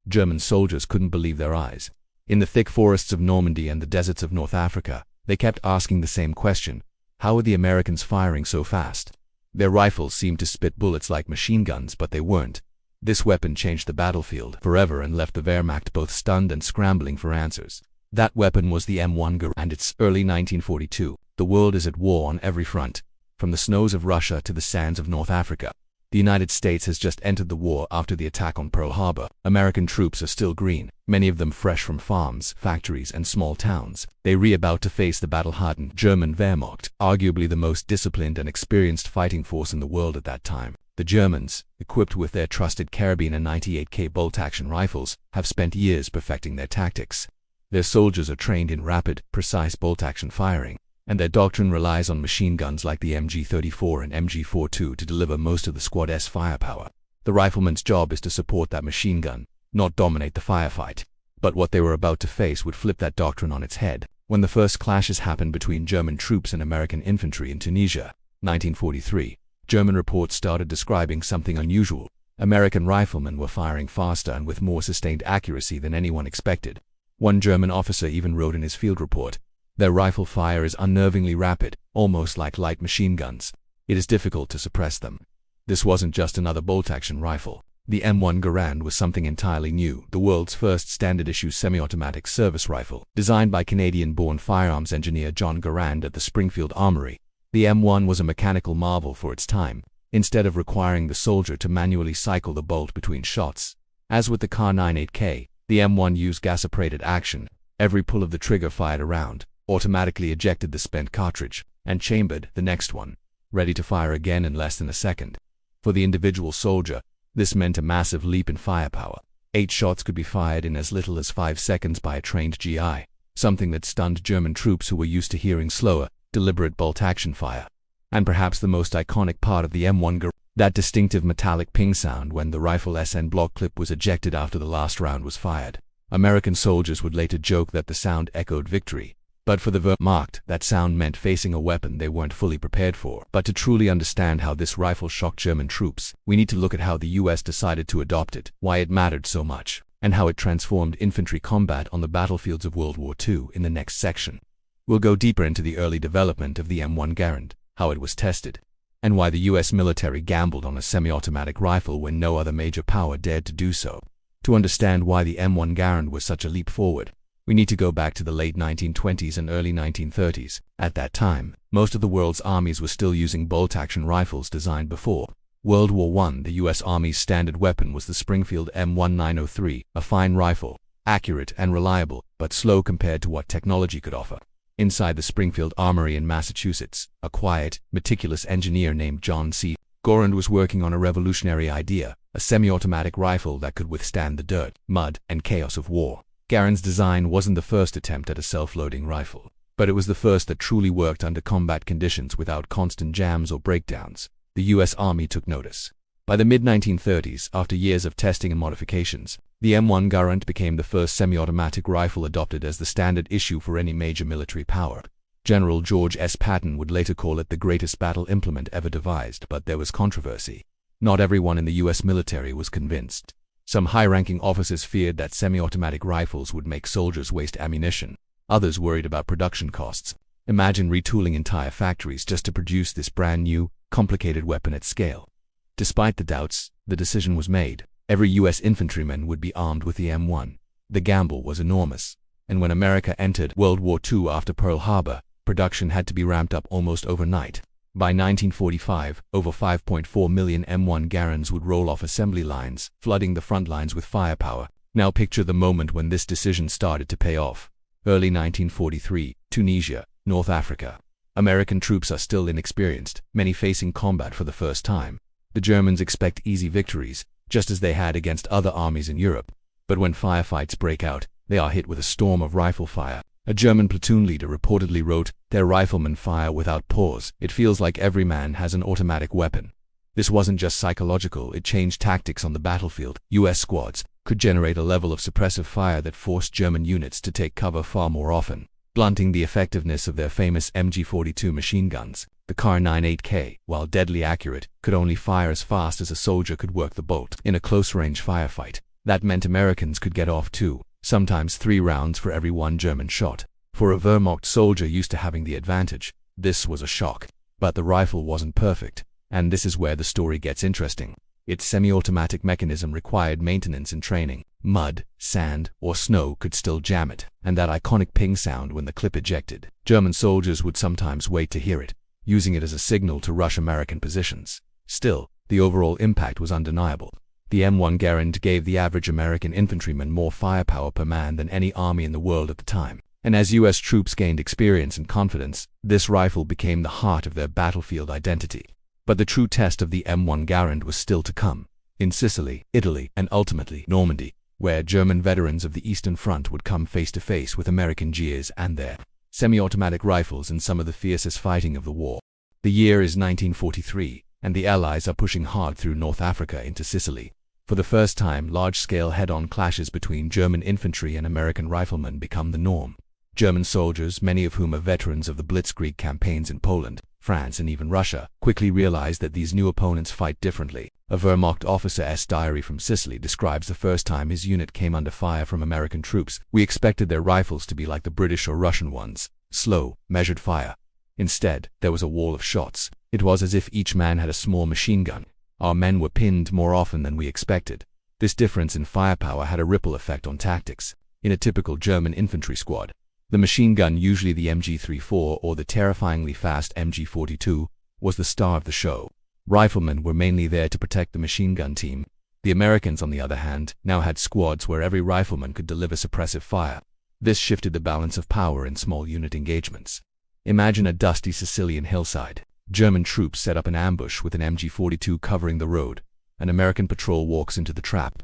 German soldiers couldn't believe their eyes. In the thick forests of Normandy and the deserts of North Africa, they kept asking the same question: how are the Americans firing so fast? Their rifles seemed to spit bullets like machine guns, but they weren't. This weapon changed the battlefield forever and left the Wehrmacht both stunned and scrambling for answers. That weapon was the M1 Garand, and it's early 1942. The world is at war on every front, from the snows of Russia to the sands of North Africa. The United States has just entered the war after the attack on Pearl Harbor. American troops are still green, many of them fresh from farms, factories, and small towns. They about to face the battle-hardened German Wehrmacht, arguably the most disciplined and experienced fighting force in the world at that time. The Germans, equipped with their trusted carabiner 98K bolt-action rifles, have spent years perfecting their tactics. Their soldiers are trained in rapid, precise bolt-action firing, and their doctrine relies on machine guns like the MG-34 and MG-42 to deliver most of the squad's firepower. The rifleman's job is to support that machine gun, not dominate the firefight. But what they were about to face would flip that doctrine on its head. When the first clashes happened between German troops and American infantry in Tunisia, 1943, German reports started describing something unusual. American riflemen were firing faster and with more sustained accuracy than anyone expected. One German officer even wrote in his field report, "Their rifle fire is unnervingly rapid, almost like light machine guns. It is difficult to suppress them." This wasn't just another bolt-action rifle. The M1 Garand was something entirely new, the world's first standard-issue semi-automatic service rifle, designed by Canadian-born firearms engineer John Garand at the Springfield Armory. The M1 was a mechanical marvel for its time, instead of requiring the soldier to manually cycle the bolt between shots. As with the Kar-98K, the M1 used gas-operated action. Every pull of the trigger fired a round, automatically ejected the spent cartridge, and chambered the next one, ready to fire again in less than a second. For the individual soldier, this meant a massive leap in firepower. 8 shots could be fired in as little as 5 seconds by a trained GI, something that stunned German troops who were used to hearing slower, deliberate bolt-action fire. And perhaps the most iconic part of the M1 Garand, that distinctive metallic ping sound when the rifle SN block clip was ejected after the last round was fired. American soldiers would later joke that the sound echoed victory. But for the Wehrmacht, that sound meant facing a weapon they weren't fully prepared for. But to truly understand how this rifle shocked German troops, we need to look at how the US decided to adopt it, why it mattered so much, and how it transformed infantry combat on the battlefields of World War II in the next section. We'll go deeper into the early development of the M1 Garand, how it was tested, and why the US military gambled on a semi-automatic rifle when no other major power dared to do so. To understand why the M1 Garand was such a leap forward, we need to go back to the late 1920s and early 1930s. At that time, most of the world's armies were still using bolt-action rifles designed before World War I. The US Army's standard weapon was the Springfield M1903, a fine rifle, accurate and reliable, but slow compared to what technology could offer. Inside the Springfield Armory in Massachusetts, a quiet, meticulous engineer named John C. Garand was working on a revolutionary idea, a semi-automatic rifle that could withstand the dirt, mud, and chaos of war. Garand's design wasn't the first attempt at a self-loading rifle, but it was the first that truly worked under combat conditions without constant jams or breakdowns. The US Army took notice. By the mid-1930s, after years of testing and modifications, the M1 Garand became the first semi-automatic rifle adopted as the standard issue for any major military power. General George S. Patton would later call it the greatest battle implement ever devised, but there was controversy. Not everyone in the US military was convinced. Some high-ranking officers feared that semi-automatic rifles would make soldiers waste ammunition. Others worried about production costs. Imagine retooling entire factories just to produce this brand-new, complicated weapon at scale. Despite the doubts, the decision was made. Every US infantryman would be armed with the M1. The gamble was enormous, and when America entered World War II after Pearl Harbor, production had to be ramped up almost overnight. By 1945, over 5.4 million M1 Garands would roll off assembly lines, flooding the front lines with firepower. Now picture the moment when this decision started to pay off. Early 1943, Tunisia, North Africa. American troops are still inexperienced, many facing combat for the first time. The Germans expect easy victories, just as they had against other armies in Europe. But when firefights break out, they are hit with a storm of rifle fire. A German platoon leader reportedly wrote, "Their riflemen fire without pause. It feels like every man has an automatic weapon." This wasn't just psychological, it changed tactics on the battlefield. US squads could generate a level of suppressive fire that forced German units to take cover far more often, blunting the effectiveness of their famous MG-42 machine guns. The Kar-98K, while deadly accurate, could only fire as fast as a soldier could work the bolt. In a close-range firefight, That meant Americans could get off 2, sometimes 3 rounds for every 1 German shot. For a Wehrmacht soldier used to having the advantage, this was a shock. But the rifle wasn't perfect, and this is where the story gets interesting. Its semi-automatic mechanism required maintenance and training. Mud, sand, or snow could still jam it, and that iconic ping sound when the clip ejected. German soldiers would sometimes wait to hear it, using it as a signal to rush American positions. Still, the overall impact was undeniable. The M1 Garand gave the average American infantryman more firepower per man than any army in the world at the time. And as US troops gained experience and confidence, this rifle became the heart of their battlefield identity. But the true test of the M1 Garand was still to come. In Sicily, Italy, and ultimately Normandy, where German veterans of the Eastern Front would come face to face with American GIs and their semi-automatic rifles in some of the fiercest fighting of the war. The year is 1943, and the Allies are pushing hard through North Africa into Sicily. For the first time, large-scale head-on clashes between German infantry and American riflemen become the norm. German soldiers, many of whom are veterans of the Blitzkrieg campaigns in Poland, France, and even Russia, quickly realize that these new opponents fight differently. A Wehrmacht officer's diary from Sicily describes the first time his unit came under fire from American troops. "We expected their rifles to be like the British or Russian ones, slow, measured fire. Instead, there was a wall of shots. It was as if each man had a small machine gun. Our men were pinned more often than we expected." This difference in firepower had a ripple effect on tactics. In a typical German infantry squad, the machine gun, usually the MG34 or the terrifyingly fast MG42, was the star of the show. Riflemen were mainly there to protect the machine gun team. The Americans, on the other hand, now had squads where every rifleman could deliver suppressive fire. This shifted the balance of power in small unit engagements. Imagine a dusty Sicilian hillside. German troops set up an ambush with an MG42 covering the road. An American patrol walks into the trap.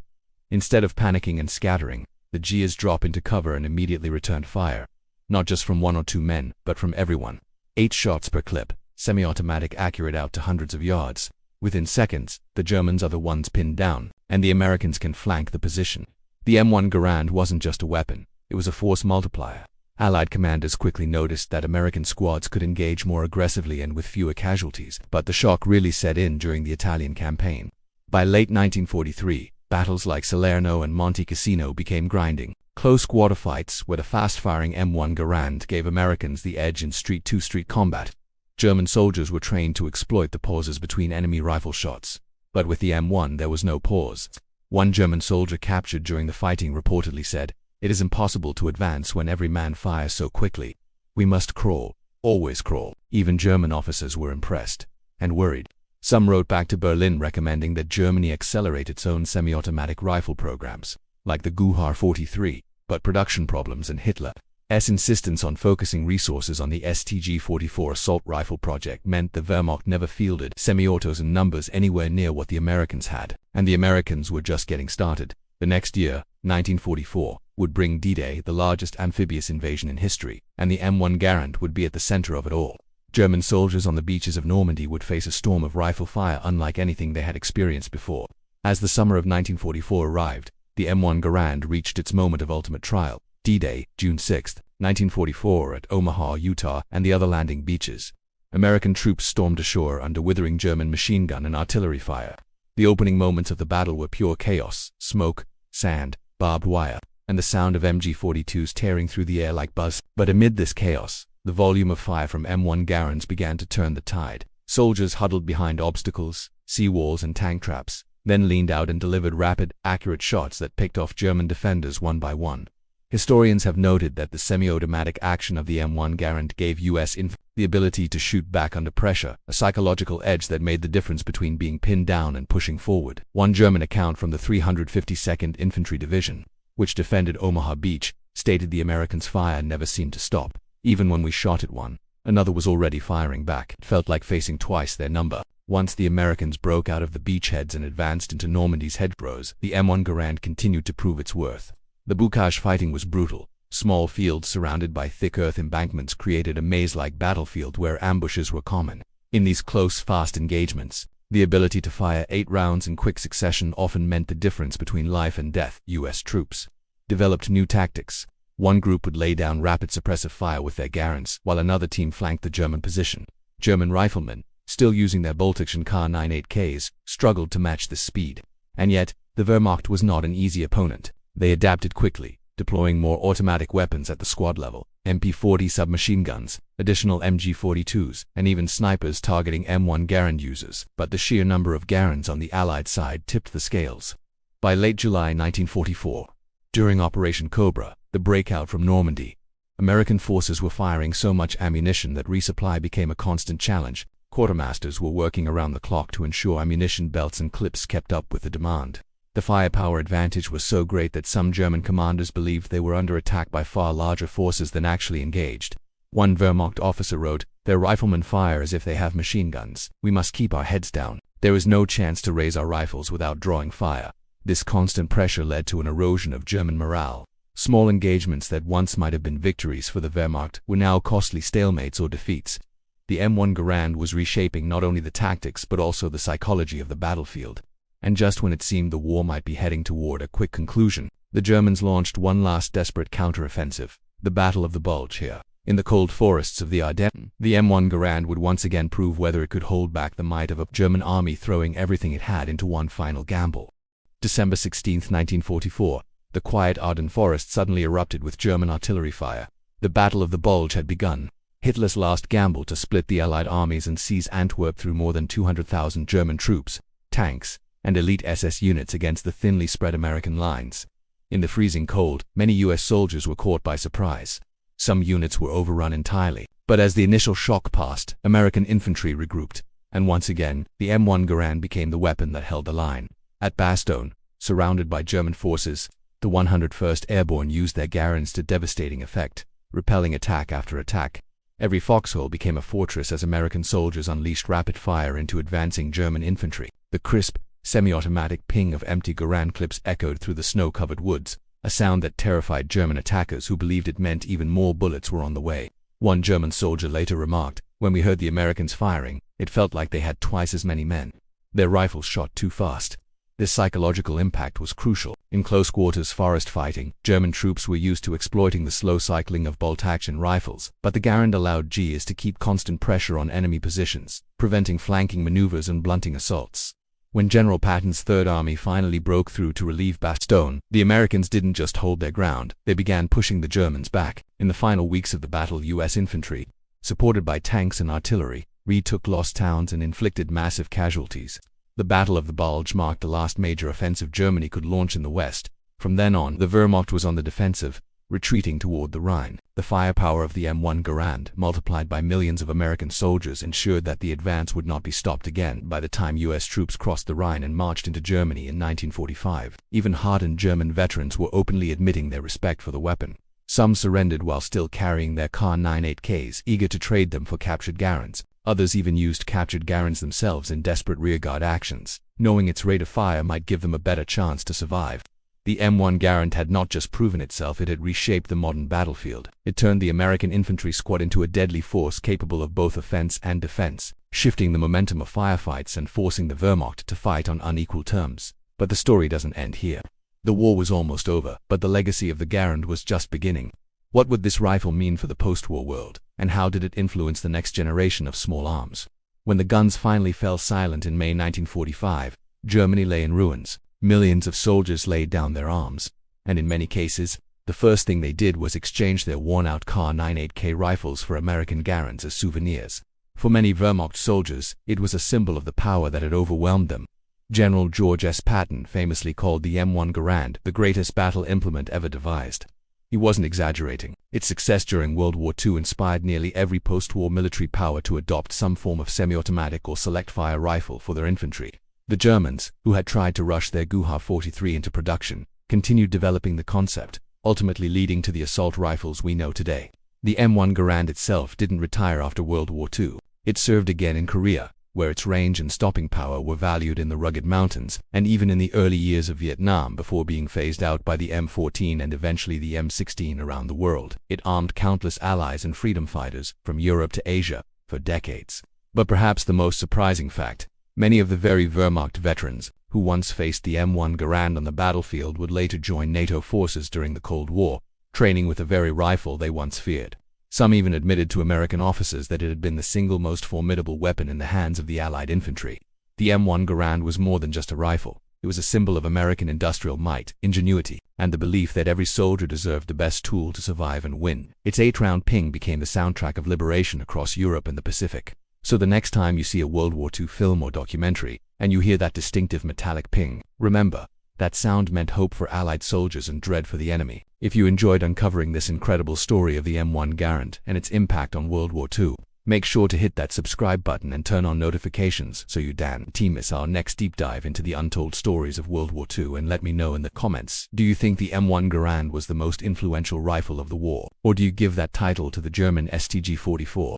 Instead of panicking and scattering, the GIs drop into cover and immediately return fire. Not just from 1 or 2 men, but from everyone. 8 shots per clip, semi-automatic, accurate out to hundreds of yards. Within seconds, the Germans are the ones pinned down, and the Americans can flank the position. The M1 Garand wasn't just a weapon, it was a force multiplier. Allied commanders quickly noticed that American squads could engage more aggressively and with fewer casualties, but the shock really set in during the Italian campaign. By late 1943, battles like Salerno and Monte Cassino became grinding. Close quarter fights where the fast-firing M1 Garand gave Americans the edge in street-to-street combat. German soldiers were trained to exploit the pauses between enemy rifle shots. But with the M1 there was no pause. One German soldier captured during the fighting reportedly said, "It is impossible to advance when every man fires so quickly. We must crawl, always crawl." Even German officers were impressed and worried. Some wrote back to Berlin recommending that Germany accelerate its own semi-automatic rifle programs, like the Guhar 43, but production problems and Hitler's insistence on focusing resources on the STG-44 assault rifle project meant the Wehrmacht never fielded semi-autos in numbers anywhere near what the Americans had, and the Americans were just getting started. The next year, 1944, would bring D-Day, the largest amphibious invasion in history, and the M1 Garand would be at the center of it all. German soldiers on the beaches of Normandy would face a storm of rifle fire unlike anything they had experienced before. As the summer of 1944 arrived, the M1 Garand reached its moment of ultimate trial. D-Day, June 6, 1944, at Omaha, Utah, and the other landing beaches. American troops stormed ashore under withering German machine gun and artillery fire. The opening moments of the battle were pure chaos: smoke, sand, barbed wire, and the sound of MG42s tearing through the air like buzz. But amid this chaos, the volume of fire from M1 Garands began to turn the tide. Soldiers huddled behind obstacles, seawalls, and tank traps, then leaned out and delivered rapid, accurate shots that picked off German defenders one by one. Historians have noted that the semi-automatic action of the M1 Garand gave US infantry the ability to shoot back under pressure, a psychological edge that made the difference between being pinned down and pushing forward. One German account from the 352nd Infantry Division, which defended Omaha Beach, stated the Americans' fire never seemed to stop. Even when we shot at one, another was already firing back. It felt like facing twice their number. Once the Americans broke out of the beachheads and advanced into Normandy's hedgerows, the M1 Garand continued to prove its worth. The bocage fighting was brutal. Small fields surrounded by thick earth embankments created a maze-like battlefield where ambushes were common. In these close, fast engagements, the ability to fire 8 rounds in quick succession often meant the difference between life and death. US troops developed new tactics. One group would lay down rapid suppressive fire with their Garands, while another team flanked the German position. German riflemen, still using their bolt-action Kar 98Ks, struggled to match this speed. And yet, The Wehrmacht was not an easy opponent. They adapted quickly, deploying more automatic weapons at the squad level, MP-40 submachine guns, additional MG-42s, and even snipers targeting M1 Garand users. But the sheer number of Garands on the Allied side tipped the scales. By late July 1944, during Operation Cobra, the breakout from Normandy, American forces were firing so much ammunition that resupply became a constant challenge. Quartermasters were working around the clock to ensure ammunition belts and clips kept up with the demand. The firepower advantage was so great that some German commanders believed they were under attack by far larger forces than actually engaged. One Wehrmacht officer wrote, "Their riflemen fire as if they have machine guns. We must keep our heads down. There is no chance to raise our rifles without drawing fire." This constant pressure led to an erosion of German morale. Small engagements that once might have been victories for the Wehrmacht were now costly stalemates or defeats. The M1 Garand was reshaping not only the tactics but also the psychology of the battlefield. And just when it seemed the war might be heading toward a quick conclusion, the Germans launched one last desperate counteroffensive, the Battle of the Bulge here. In the cold forests of the Ardennes, the M1 Garand would once again prove whether it could hold back the might of a German army throwing everything it had into one final gamble. December 16, 1944, the quiet Ardennes forest suddenly erupted with German artillery fire. The Battle of the Bulge had begun. Hitler's last gamble to split the Allied armies and seize Antwerp threw more than 200,000 German troops, tanks, and elite SS units against the thinly spread American lines. In the freezing cold, many US soldiers were caught by surprise. Some units were overrun entirely, but as the initial shock passed, American infantry regrouped, and once again, the M1 Garand became the weapon that held the line. At Bastogne, surrounded by German forces, the 101st Airborne used their Garands to devastating effect, repelling attack after attack. Every foxhole became a fortress as American soldiers unleashed rapid fire into advancing German infantry. The crisp, semi-automatic ping of empty Garand clips echoed through the snow-covered woods, a sound that terrified German attackers who believed it meant even more bullets were on the way. One German soldier later remarked, "When we heard the Americans firing, it felt like they had twice as many men. Their rifles shot too fast." This psychological impact was crucial. In close-quarters forest fighting, German troops were used to exploiting the slow cycling of bolt-action rifles, but the Garand allowed Gs to keep constant pressure on enemy positions, preventing flanking maneuvers and blunting assaults. When General Patton's Third Army finally broke through to relieve Bastogne, the Americans didn't just hold their ground, they began pushing the Germans back. In the final weeks of the battle, US infantry, supported by tanks and artillery, retook lost towns and inflicted massive casualties. The Battle of the Bulge marked the last major offensive Germany could launch in the West. From then on, the Wehrmacht was on the defensive, retreating toward the Rhine. The firepower of the M1 Garand, multiplied by millions of American soldiers, ensured that the advance would not be stopped again by the time US troops crossed the Rhine and marched into Germany in 1945. Even hardened German veterans were openly admitting their respect for the weapon. Some surrendered while still carrying their Kar-98Ks, eager to trade them for captured Garands. Others even used captured Garands themselves in desperate rearguard actions, knowing its rate of fire might give them a better chance to survive. The M1 Garand had not just proven itself, it had reshaped the modern battlefield. It turned the American infantry squad into a deadly force capable of both offense and defense, shifting the momentum of firefights and forcing the Wehrmacht to fight on unequal terms. But the story doesn't end here. The war was almost over, but the legacy of the Garand was just beginning. What would this rifle mean for the post-war world, and how did it influence the next generation of small arms? When the guns finally fell silent in May 1945, Germany lay in ruins. Millions of soldiers laid down their arms, and in many cases, the first thing they did was exchange their worn-out Kar-98K rifles for American Garands as souvenirs. For many Wehrmacht soldiers, it was a symbol of the power that had overwhelmed them. General George S. Patton famously called the M1 Garand the greatest battle implement ever devised. He wasn't exaggerating. Its success during World War II inspired nearly every post-war military power to adopt some form of semi-automatic or select-fire rifle for their infantry. The Germans, who had tried to rush their Guha-43 into production, continued developing the concept, ultimately leading to the assault rifles we know today. The M1 Garand itself didn't retire after World War II. It served again in Korea, where its range and stopping power were valued in the rugged mountains, and even in the early years of Vietnam before being phased out by the M14 and eventually the M16 around the world. It armed countless allies and freedom fighters, from Europe to Asia, for decades. But perhaps the most surprising fact, many of the very Wehrmacht veterans, who once faced the M1 Garand on the battlefield, would later join NATO forces during the Cold War, training with the very rifle they once feared. Some even admitted to American officers that it had been the single most formidable weapon in the hands of the Allied infantry. The M1 Garand was more than just a rifle. It was a symbol of American industrial might, ingenuity, and the belief that every soldier deserved the best tool to survive and win. Its 8-round ping became the soundtrack of liberation across Europe and the Pacific. So the next time you see a World War II film or documentary, and you hear that distinctive metallic ping, remember, that sound meant hope for Allied soldiers and dread for the enemy. If you enjoyed uncovering this incredible story of the M1 Garand and its impact on World War II, make sure to hit that subscribe button and turn on notifications so you don't miss our next deep dive into the untold stories of World War II. And let me know in the comments, do you think the M1 Garand was the most influential rifle of the war? Or do you give that title to the German STG-44?